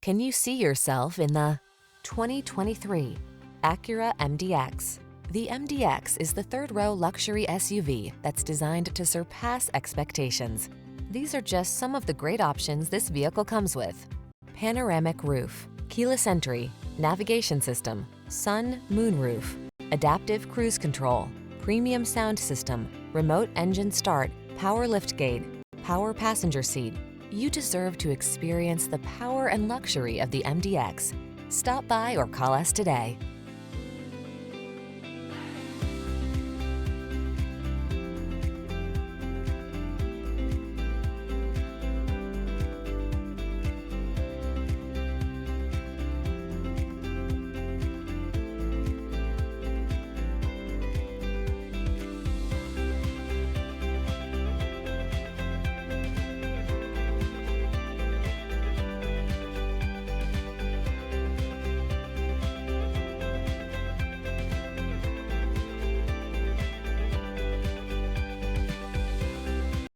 Can you see yourself in the 2023 Acura MDX? The MDX is the third-row luxury SUV that's designed to surpass expectations. These are just some of the great options this vehicle comes with: panoramic roof, keyless entry, navigation system, sun, moonroof, adaptive cruise control, premium sound system, remote engine start, power liftgate, power passenger seat. You deserve to experience the power and luxury of the MDX. Stop by or call us today.